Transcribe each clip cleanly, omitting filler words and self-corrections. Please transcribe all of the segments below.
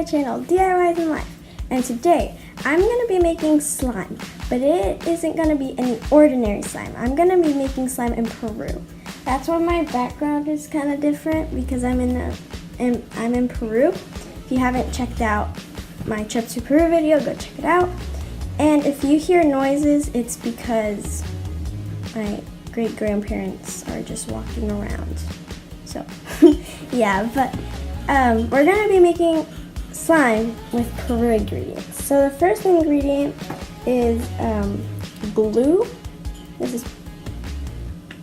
channel, DIYs in Life, and today I'm going to be making slime, but it isn't going to be any ordinary slime. I'm going to be making slime in Peru. That's why my background is kind of different, because I'm in Peru. If you haven't checked out my trip to Peru video, go check it out. And if you hear noises, it's because my great-grandparents are just walking around. So, yeah, but we're going to be making slime with Peru ingredients. So the first ingredient is glue. This is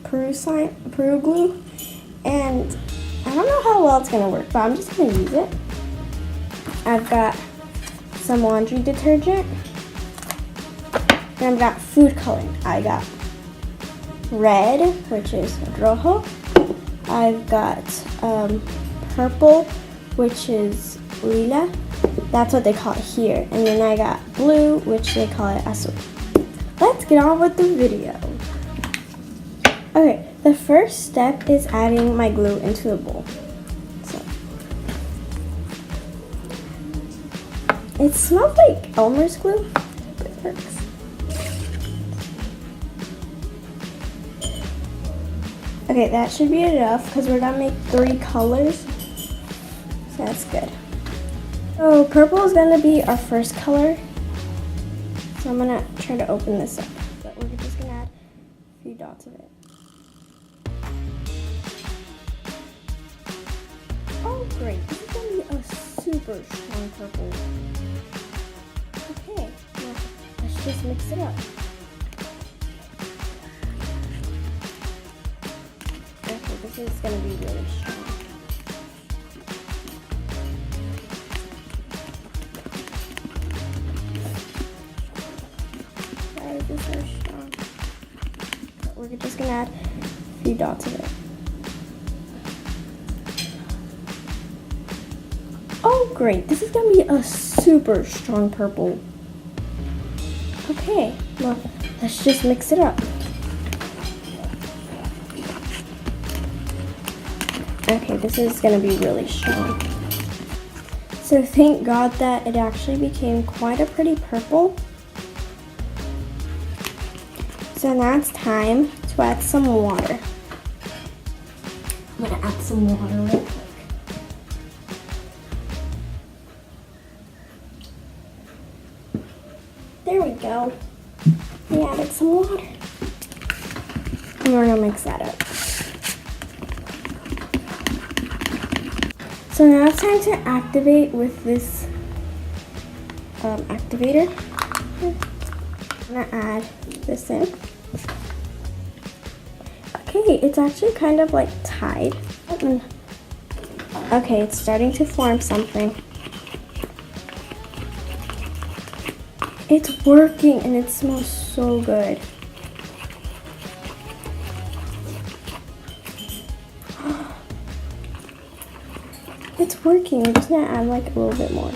Peru glue. And I don't know how well it's going to work, but I'm just going to use it. I've got some laundry detergent. And I've got food coloring. I got red, which is rojo. I've got purple, which is lila. That's what they call it here. And then I got blue, which they call it azul. Let's get on with the video. Okay, the first step is adding my glue into the bowl. So, it smells like Elmer's glue, but it works. Okay, that should be enough because we're gonna make 3 colors. So that's good. So purple is gonna be our first color. So I'm gonna try to open this up, but we're just gonna add a few dots of it. Oh great, this is gonna be a super strong purple. Okay, well, let's just mix it up. This is going to be really strong. Why is this so strong? But we're just going to add a few dots of it. Oh great, this is going to be a super strong purple. Okay, well, let's just mix it up. Okay, this is going to be really strong. So thank God that it actually became quite a pretty purple. So now it's time to add some water. I'm going to add some water real quick. There we go. We added some water. And we're going to mix that up. So now it's time to activate with this activator. I'm gonna add this in. Okay, it's actually kind of like tied. Okay, it's starting to form something. It's working and it smells so good. It's working. I'm just gonna add like a little bit more.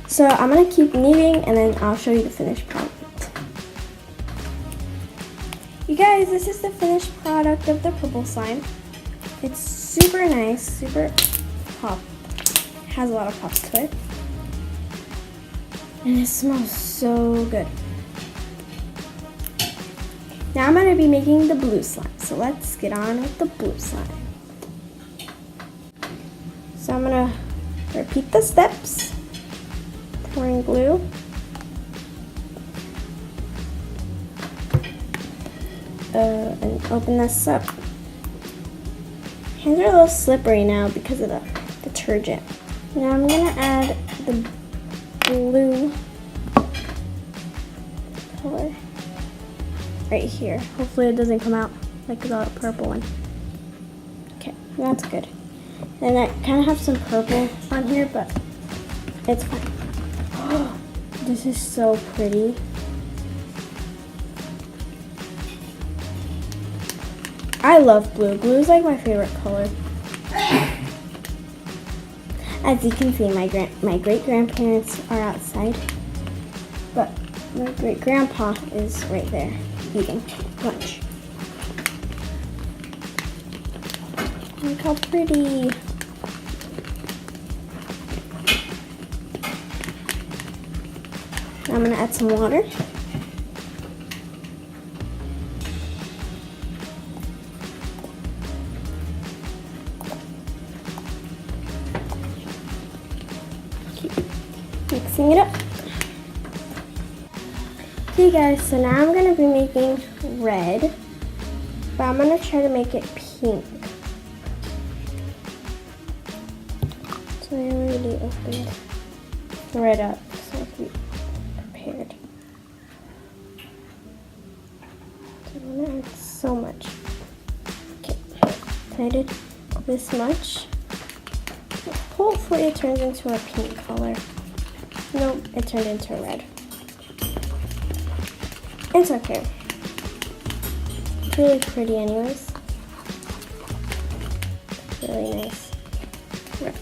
So I'm gonna keep kneading and then I'll show you the finished product. You guys, this is the finished product of the purple slime. It's super nice, super pop. Has a lot of pop to it. And it smells so good. Now I'm gonna be making the blue slime. So let's get on with the blue slime. So I'm going to repeat the steps, pouring glue, and open this up. Hands are a little slippery now because of the detergent. Now I'm going to add the blue color right here. Hopefully it doesn't come out like the purple one. Okay, that's good. And I kind of have some purple on here, but it's fine. Oh, this is so pretty. I love blue. Blue is like my favorite color. As you can see, my great-grandparents are outside, but my great-grandpa is right there eating lunch. Look how pretty. I'm gonna add some water. Keep mixing it up. Okay guys, so now I'm gonna be making red, but I'm gonna try to make it pink. So I already opened the red up so I can be prepared. So I'm gonna add so much. Okay, so I did this much. Hopefully it turns into a pink color. Nope, it turned into a red. It's okay. It's really pretty anyways. Really nice. Red.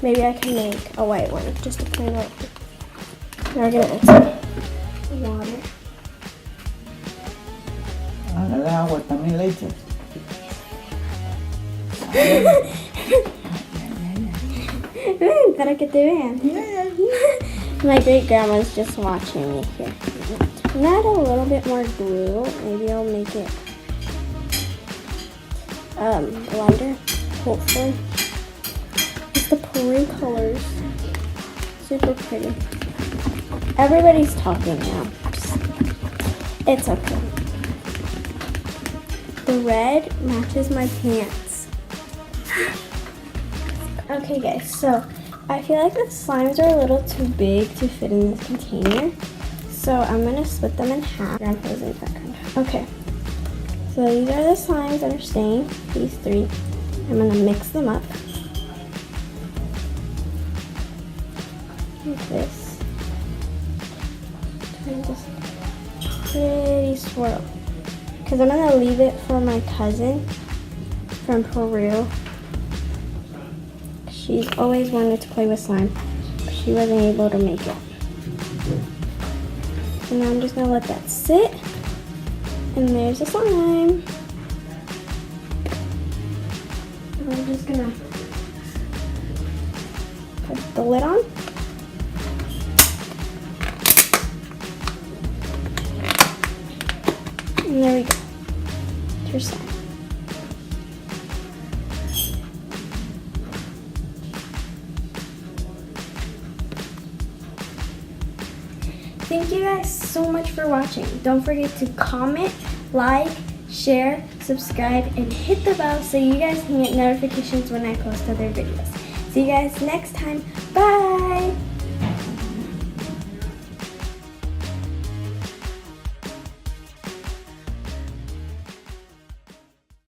Maybe I can make a white one, just a plain white one. Now we're gonna add some water. Hágale agua también leche. Para que te vean. My great grandma's just watching me here. I'm gonna add a little bit more glue. Maybe I'll make it lighter, hopefully. It's the Peru colors. Super pretty. Everybody's talking now. It's okay. The red matches my pants. Okay guys, so I feel like the slimes are a little too big to fit in this container. So I'm gonna split them in half. Grandpa's in the background. Okay. So these are the slimes that are staying, these three. I'm gonna mix them up. Like this. And just pretty swirl. Because I'm gonna leave it for my cousin from Peru. She's always wanted to play with slime, but she wasn't able to make it. And now I'm just gonna let that sit. And there's the slime. And I'm just gonna put the lid on. And there we go. It's your slime. Thank you guys so much for watching. Don't forget to comment, like, share, subscribe, and hit the bell so you guys can get notifications when I post other videos. See you guys next time. Bye!